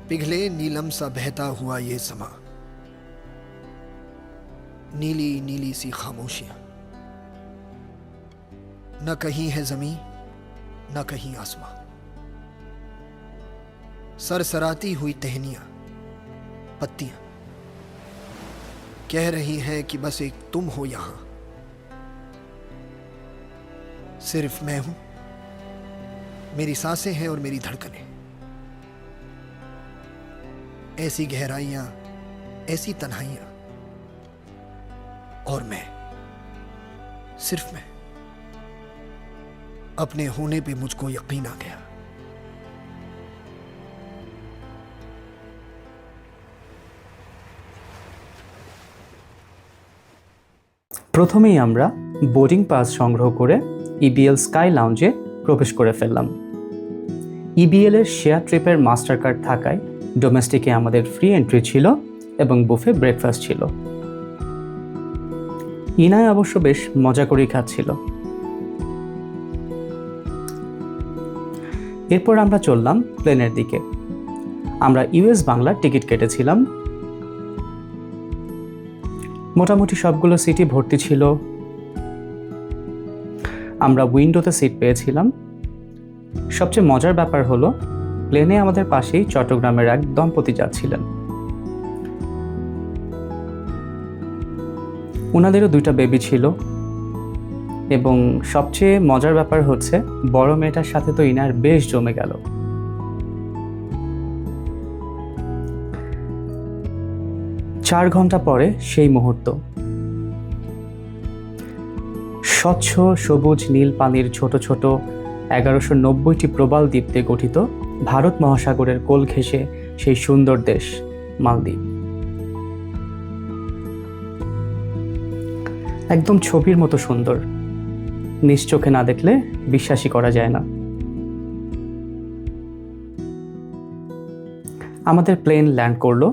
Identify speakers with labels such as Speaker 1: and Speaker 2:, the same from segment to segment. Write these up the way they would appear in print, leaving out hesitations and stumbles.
Speaker 1: पिघले नीलम सा बहता हुआ ये समा, नीली नीली सी खामोशियां, न कहीं है जमीन न कहीं आसमां, सरसराती हुई टहनियां पत्तियां कह रही हैं कि बस एक तुम हो यहां, सिर्फ मैं हूं, मेरी सांसें हैं और मेरी धड़कनें, ऐसी गहराइयां, ऐसी तन्हाइयां, और मैं, सिर्फ मैं। अपने होने पे मुझको यकीन आ गया।
Speaker 2: প্রথমেই আমরা বোর্ডিং পাস সংগ্রহ করে ইবিএল স্কাই লাউঞ্জে প্রবেশ করে ফেললাম। ইবিএল এর শেয়ার ট্রিপের মাস্টার কার্ড থাকায় ডোমেস্টিকে আমাদের ফ্রি এন্ট্রি ছিল এবং বুফে ব্রেকফাস্ট ছিল। ইনায় অবশ্য বেশ মজা করেই খাচ্ছিল। এরপর আমরা চললাম প্লেনের দিকে। আমরা ইউএস বাংলার টিকিট কেটেছিলাম। মোটামুটি সবগুলো সিটই ভর্তি ছিল। আমরা উইন্ডোতে সিট পেয়েছিলাম। সবচেয়ে মজার ব্যাপার হলো প্লেনে আমাদের পাশেই চট্টগ্রামের এক দম্পতি যাচ্ছিলেন। ওনাদেরও দুইটা বেবি ছিল এবং সবচেয়ে মজার ব্যাপার হচ্ছে বড় মেয়েটার সাথে তো ইনার বেশ জমে গেল। 4 ঘন্টা পরে সেই মুহূর্ত। স্বচ্ছ সবুজ নীল পানির ছোট ছোট 1190টি প্রবাল দ্বীপ দিয়ে গঠিত ভারত মহাসাগরের কোল ঘেঁষে সেই সুন্দর দেশ মালদ্বীপ। একদম ছবির মতো সুন্দর, নিজ চোখে না দেখলে বিশ্বাসই করা যায় না। আমাদের প্লেন ল্যান্ড করলো।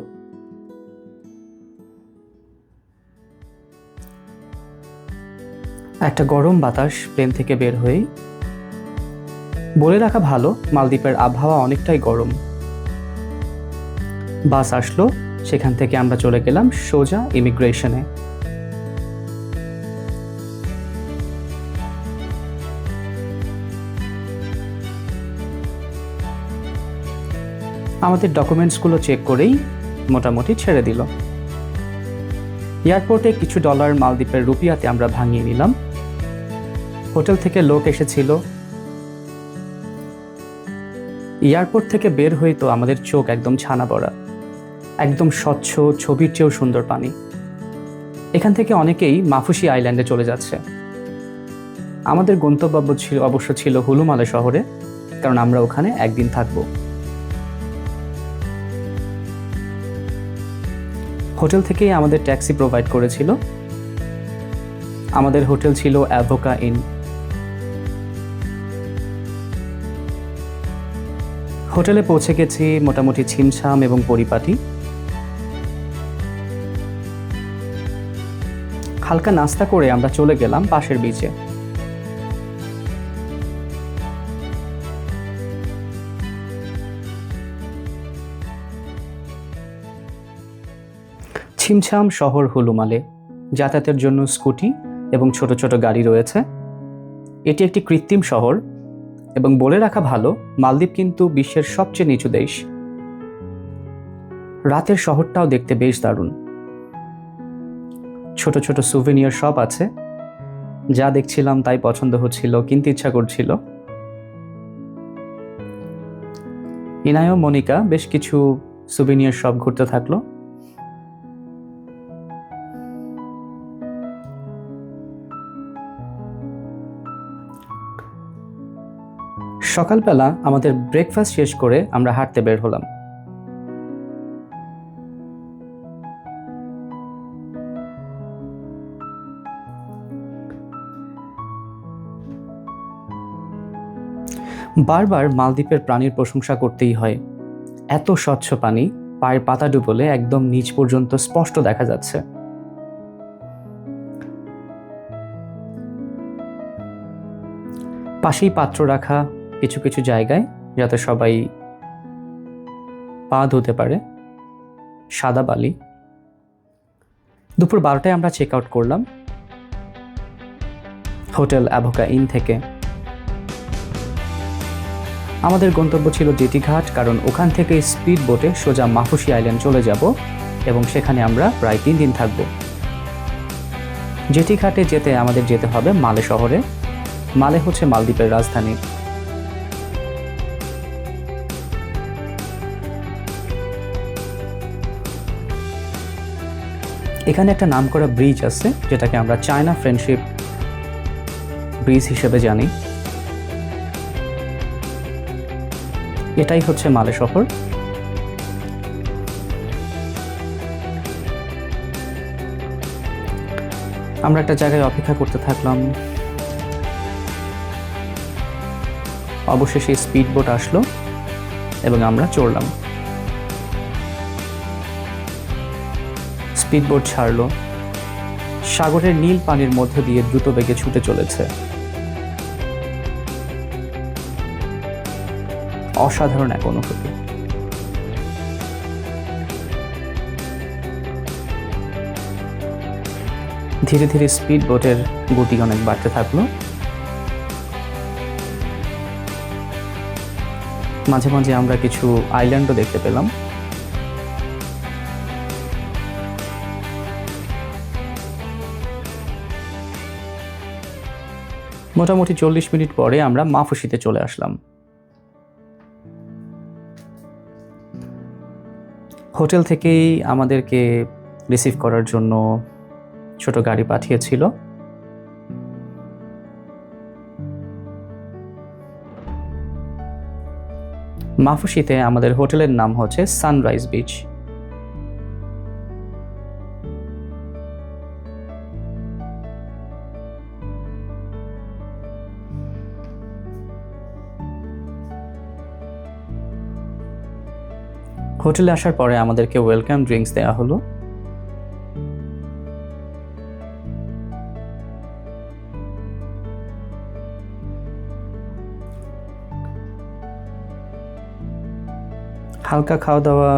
Speaker 2: একটা গরম বাতাস প্লেন থেকে বের হয়েই। বলে রাখা ভালো, মালদ্বীপের আবহাওয়া অনেকটাই গরম। বাস আসলো, সেখান থেকে আমরা চলে গেলাম সোজা ইমিগ্রেশনে। আমাদের ডকুমেন্টসগুলো চেক করেই মোটামুটি ছেড়ে দিল। এয়ারপোর্টে কিছু ডলার মালদ্বীপের রুপিয়াতে আমরা ভাঙিয়ে নিলাম। হোটেল থেকে লোক এসেছিল। এয়ারপোর্ট থেকে বের হয়ে তো আমাদের চোখ একদম ছানা পড়া। একদম স্বচ্ছ, ছবির চেয়েও সুন্দর পানি। এখান থেকে অনেকেই মাফুসি আইল্যান্ডে চলে যাচ্ছে। আমাদের গন্তব্য অবশ্য ছিল হুলুমালে শহরে, কারণ আমরা ওখানে একদিন থাকবো। হোটেল থেকেই আমাদের ট্যাক্সি প্রোভাইড করেছিল। আমাদের হোটেল ছিল অ্যাভোকা ইন। হোটেলে পৌঁছে গেছি মোটামুটি ছিমছাম এবং পরিপাটি। হালকা নাস্তা করে আমরা চলে গেলাম পাশের বিচে। ছিমছাম শহর হুলুমালে। যাতায়াতের জন্য স্কুটি এবং ছোট ছোট গাড়ি রয়েছে। এটি একটি কৃত্রিম শহর এবং বলে রাখা ভালো, মালদ্বীপ কিন্তু বিশ্বের সবচেয়ে নিচু দেশ। রাতের শহরটাও দেখতে বেশ দারুণ। ছোট ছোট সুভেনিয়ার শপ আছে। যা দেখছিলাম তাই পছন্দ হচ্ছিল, কিনতে ইচ্ছা করছিল। ইনায় ও মনিকা বেশ কিছু সুভেনিয়ার শপ ঘুরতে থাকলো। সকালবেলা আমাদের ব্রেকফাস্ট শেষ করে আমরা হাঁটতে বের হলাম। বারবার মালদ্বীপের প্রাণীর প্রশংসা করতেই হয়। এত স্বচ্ছ পানি, পায়ের পাতা ডুবলে একদম নিচ পর্যন্ত স্পষ্ট দেখা যাচ্ছে। পাশেই পাত্র রাখা কিছু কিছু জায়গায়, যাতে সবাই পা ধুতে পারে, সাদা বালি। দুপুর 12টায় আমরা চেক আউট করলাম হোটেল অ্যাভোকা ইন থেকে। আমাদের গন্তব্য ছিল জেটি ঘাট, কারণ ওখান থেকে স্পিড বোটে সোজা মাফুসি আইল্যান্ড চলে যাব এবং সেখানে আমরা প্রায় 3 দিন থাকব। জেটি ঘাটে যেতে আমাদের যেতে হবে মালে শহরে। মালে হচ্ছে মালদ্বীপের রাজধানী। এখানে একটা নামকরা ব্রিজ আছে, যেটাকে আমরা চায়না ফ্রেন্ডশিপ ব্রিজ হিসেবে জানি। এটাই হচ্ছে মালে শহর। আমরা একটা জায়গায় অপেক্ষা করতে থাকলাম। অবশেষে স্পিড বোট আসলো এবং আমরা চড়লাম। স্পিড বোট ছাড়লো, সাগরের নীল পানির মধ্য দিয়ে দ্রুত বেগে ছুটে চলেছে। অসাধারণ এক অনুভূতি। ধীরে ধীরে স্পিড বোটের গতি অনেক বাড়তে থাকলো। মাঝে মাঝে আমরা কিছু আইল্যান্ডও দেখতে পেলাম। মোটামুটি 40 মিনিট পরে আমরা মাফুসিতে চলে আসলাম। হোটেল থেকেই আমাদেরকে রিসিভ করার জন্য ছোট গাড়ি পাঠিয়েছিল। মাফুসিতে আমাদের হোটেলের নাম হচ্ছে সানরাইজ বিচ। হোটেলে আসার পরে আমাদেরকে ওয়েলকাম ড্রিঙ্কস দেওয়া হলো। হালকা খাওয়া দাওয়া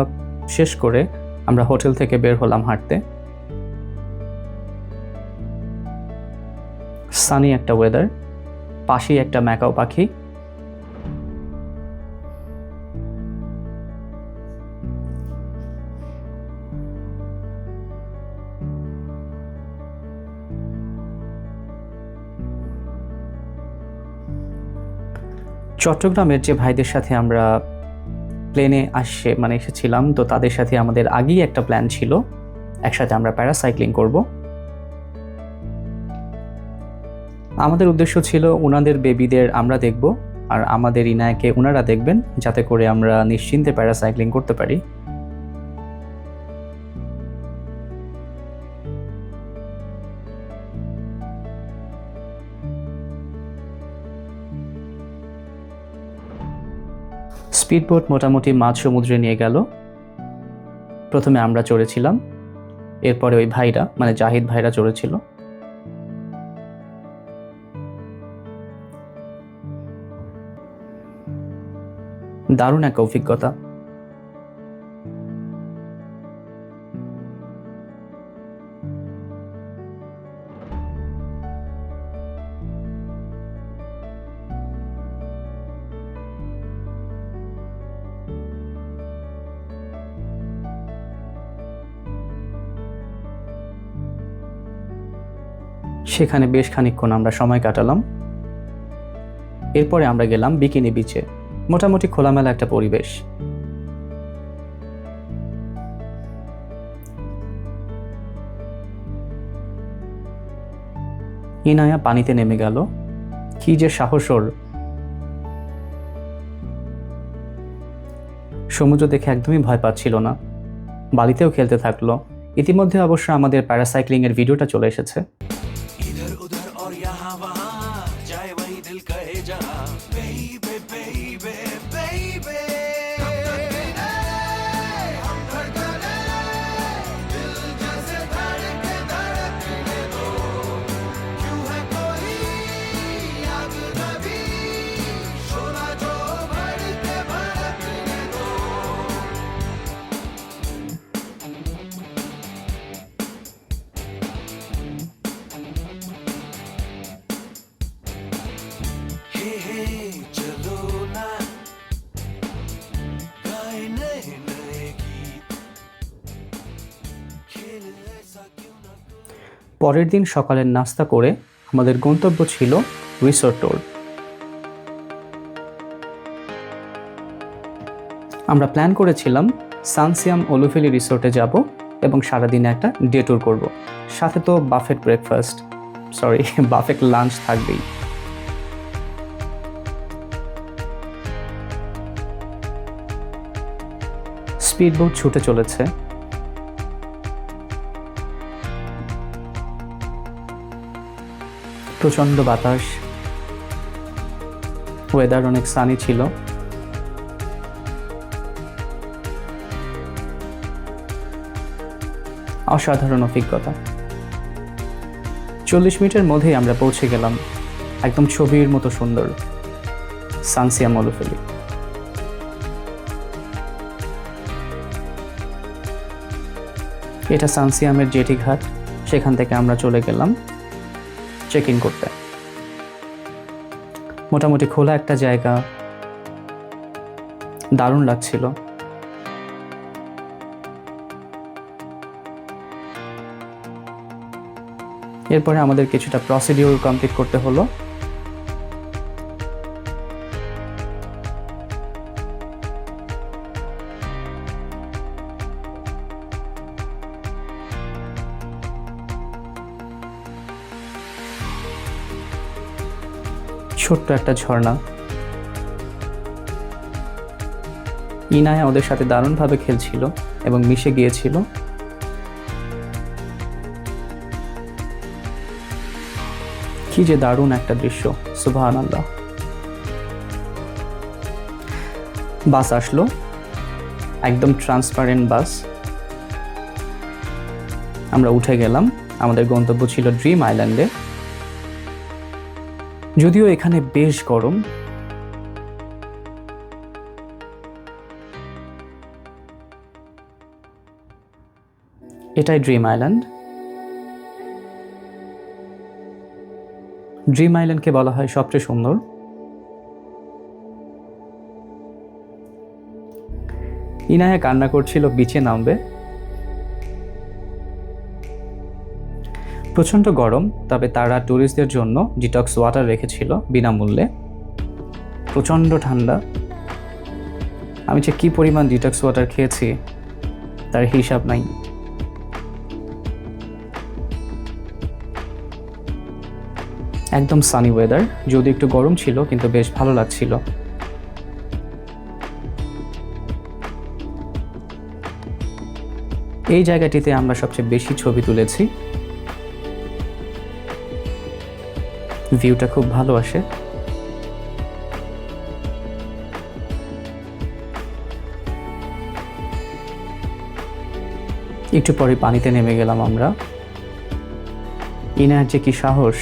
Speaker 2: শেষ করে আমরা হোটেল থেকে বের হলাম হাঁটতে। সানি একটা ওয়েদার, পাশেই একটা ম্যাকাও পাখি। চট্টগ্রামের যে ভাইদের সাথে আমরা প্লেনে এসেছিলাম, তো তাদের সাথে আমাদের আগেই একটা প্ল্যান ছিল, একসাথে আমরা প্যারাসাইক্লিং করব। আমাদের উদ্দেশ্য ছিল ওনাদের বেবিদের আমরা দেখব আর আমাদের ইনায়াকে ওনারা দেখবেন, যাতে করে আমরা নিশ্চিন্তে প্যারাসাইক্লিং করতে পারি। স্পিডবোট মোটামুটি মাঝ সমুদ্রে নিয়ে গেল। প্রথমে আমরা চড়েছিলাম, এরপরে ওই ভাইরা জাহিদ ভাইরা চড়েছিল। দারুণ এক অভিজ্ঞতা। সেখানে বেশ খানিকক্ষণ আমরা সময় কাটালাম। এরপরে আমরা গেলাম বিকিনি বিচে। মোটামুটি খোলামেলা একটা পরিবেশ। ইনায়া পানিতে নেমে গেল। কি যে সাহস ওর! সমুদ্র দেখে একদমই ভয় পাচ্ছিল না, বালিতেও খেলতে থাকলো। ইতিমধ্যে অবশ্য আমাদের প্যারাসাইক্লিং এর ভিডিওটা চলে এসেছে। পরের দিন সকালের নাস্তা করে আমাদের গন্তব্য ছিল রিসোর্ট ট্যুর। আমরা প্ল্যান করেছিলাম সানসিয়াম ওলুফেলি রিসোর্টে যাব এবং সারাদিনে একটা ডে ট্যুর করব। সাথে তো বাফেট ব্রেকফাস্ট, বাফেট লাঞ্চ থাকবেই। স্পিডবোট ছুটে চলেছে। প্রচণ্ড বাতাস, ওয়েদার অনেক সানি ছিল। অসাধারণ অভিজ্ঞতা। 40 মিনিটের মধ্যেই আমরা পৌঁছে গেলাম একদম ছবির মতো সুন্দর সানসিয়াম ওলুফেলি। এটা সানসিয়ামের জেটি ঘাট। সেখান থেকে আমরা চলে গেলাম চেক ইন করতে। মোটামুটি খোলা একটা জায়গা, দারুণ লাগছিল। এরপরে আমাদের কিছুটা প্রসিডিউর কমপ্লিট করতে হলো। ছোট্ট একটা ঝর্ণা। ইনায়া ওদের সাথে দারুণভাবে খেলছিল এবং মিশে গিয়েছিল। কি যে দারুণ একটা দৃশ্য, সুবহানাল্লাহ। বাস আসলো, একদম ট্রান্সপারেন্ট বাস। আমরা উঠে গেলাম। আমাদের গন্তব্য ছিল ড্রিম আইল্যান্ডে। যদিও এখানে বেশ গরম। এটাই ড্রিম আইল্যান্ড। ড্রিম আইল্যান্ডকে বলা হয় সবচেয়ে সুন্দর। ইনায়া কান্না করছিল বিচে নামবে। প্রচণ্ড গরম, তবে তারা ট্যুরিস্টদের জন্য ডিটক্স ওয়াটার রেখেছিল বিনামূল্যে। প্রচণ্ড ঠান্ডা। আমি যে কি পরিমাণ ডিটক্স ওয়াটার খেয়েছি তার হিসাব নাই। একদম সানি ওয়েদার, যদি একটু গরম ছিল কিন্তু বেশ ভালো লাগছিল। এই জায়গাটিতে আমরা সবচেয়ে বেশি ছবি তুলেছি। ভিউটা খুব ভালো আসে। একটু পরে পানিতে নেমে গেলাম আমরা। ইনার যে কি সাহস!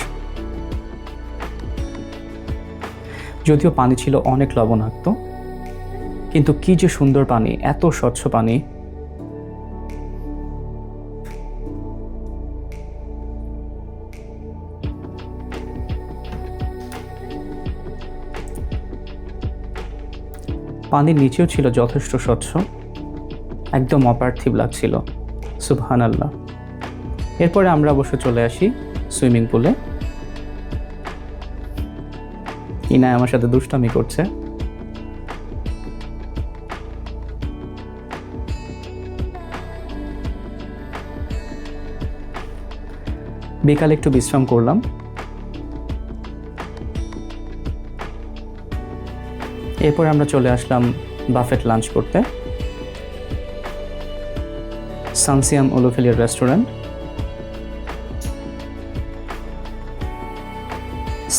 Speaker 2: যদিও পানি ছিল অনেক লবণাক্ত, কিন্তু কি যে সুন্দর পানি, এত স্বচ্ছ পানি। পানির নিচেও ছিল যথেষ্ট স্বচ্ছ, একদম অপার্থিব লাগছিল। সুবহানাল্লাহ। এরপরে আমরা অবশ্য চলে আসি সুইমিং পুলে। ইনায় আমার সাথে দুষ্টামি করছে। বিকালে একটু বিশ্রাম করলাম। এরপর আমরা চলে আসলাম বাফেট লাঞ্চ করতে সানসিয়াম ওলুফেলির রেস্টুরেন্ট।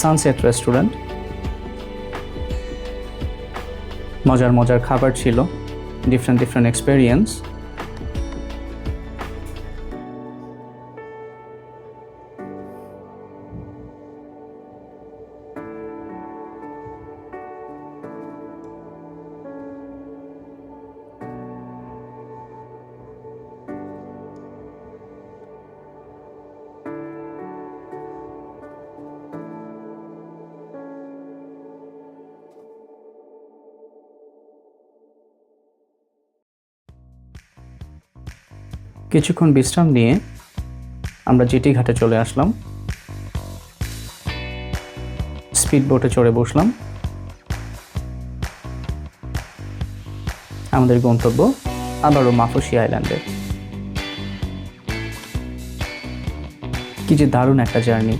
Speaker 2: Sunset restaurant. মজার মজার খাবার ছিল, ডিফারেন্ট এক্সপেরিয়েন্স। কিছুক্ষণ বিশ্রাম নিয়ে আমরা জেটি ঘাটে চলে আসলাম। স্পিড বোটে চড়ে বসলাম। আমাদের গন্তব্য আবারও মাফুসি আইল্যান্ডে। কি যে দারুণ একটা জার্নি।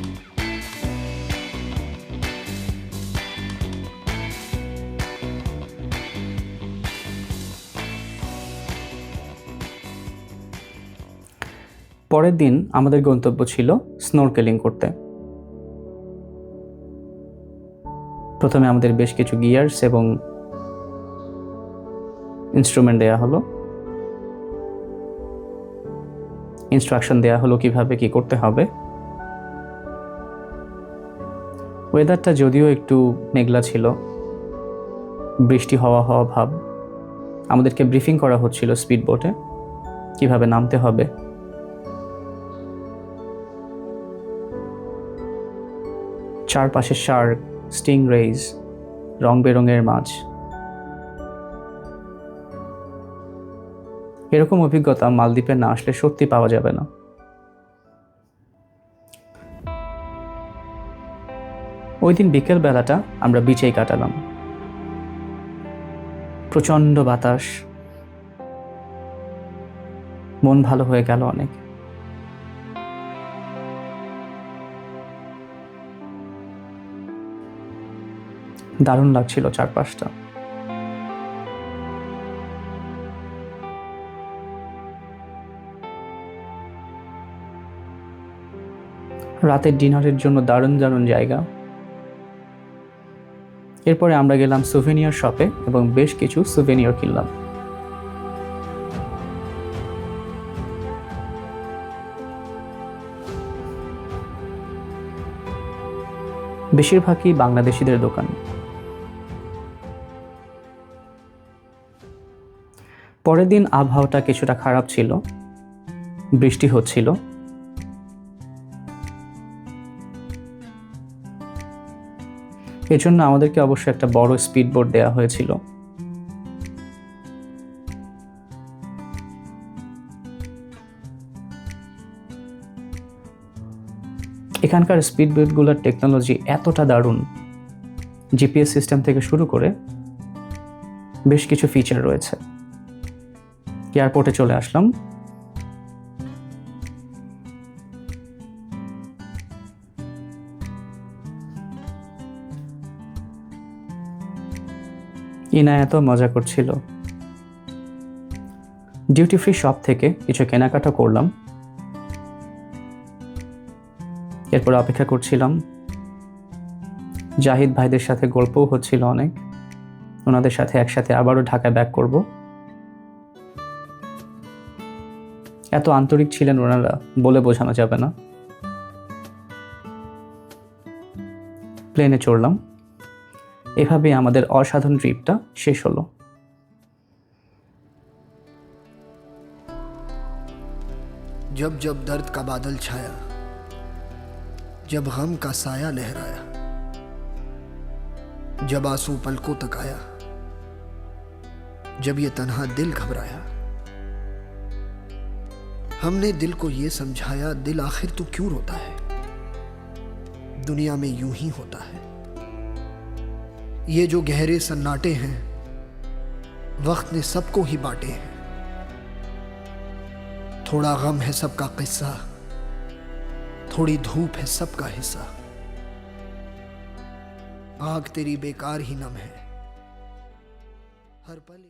Speaker 2: পরের দিন আমাদের গন্তব্য ছিল স্নোরকেলিং করতে। প্রথমে আমাদের বেশ কিছু গিয়ার্স এবং ইনস্ট্রুমেন্ট দেয়া হলো, ইনস্ট্রাকশন দেয়া হলো কিভাবে কি করতে হবে। ওয়েদারটা যদিও একটু মেঘলা ছিল, বৃষ্টি হওয়া ভাব। আমাদেরকে ব্রিফিং করা হচ্ছিল স্পিড বোটে কিভাবে নামতে হবে। চারপাশে শার্ক, স্টিং রেইজ, রং বেরঙের মাছ। এরকম অভিজ্ঞতা মালদ্বীপে না আসলে সত্যি পাওয়া যাবে না। ওই দিন বিকেল বেলাটা আমরা বিচেই কাটালাম। প্রচন্ড বাতাস, মন ভালো হয়ে গেল অনেক। দারুণ লাগছিল চারপাশটা। রাতের ডিনারের জন্য দারুণ দারুণ জায়গা। এরপরে আমরা গেলাম সুভেনিয়ার শপে এবং বেশ কিছু সুভেনিয়ার কিনলাম। বেশিরভাগই বাংলাদেশিদের দোকান। পরের দিন আবহাওয়াটা কিছুটা খারাপ ছিল, বৃষ্টি হচ্ছিল। এজন্য আমাদেরকে অবশ্যই একটা বড় স্পিড বোট দেওয়া হয়েছিল। এখানকার স্পিড বোটগুলোর টেকনোলজি এতটা দারুণ, জিপিএস সিস্টেম থেকে শুরু করে বেশ কিছু ফিচার রয়েছে। এয়ারপোর্টে চলে আসলাম। ইনায়াত মজা করছিল। ডিউটি ফ্রি শপ থেকে কিছু কেনাকাটা করলাম। এরপর অপেক্ষা করছিলাম। জাহিদ ভাইদের সাথে গল্পও হচ্ছিল অনেক। ওনাদের সাথে একসাথে আবারও ঢাকা ব্যাক করব। এত আন্তরিক ছিলেন ওনারা, বলে বোঝানো যাবে না। প্লেনে চড়লাম। এভাবে আমাদের অসাধারণ ট্রিপটা শেষ হলো।
Speaker 1: जब जब दर्द का बादल छाया, जब गम का साया लहराया, जब आंसू पलकों तक आया, जब ये तन्हा दिल घबराया, हमने दिल को ये समझाया, दिल आखिर तू क्यों रोता है, दुनिया में यूं ही होता है। ये जो गहरे सन्नाटे हैं, वक्त ने सबको ही बांटे हैं। थोड़ा गम है सबका किस्सा, थोड़ी धूप है सबका हिस्सा। आग तेरी बेकार ही नम है, हर पल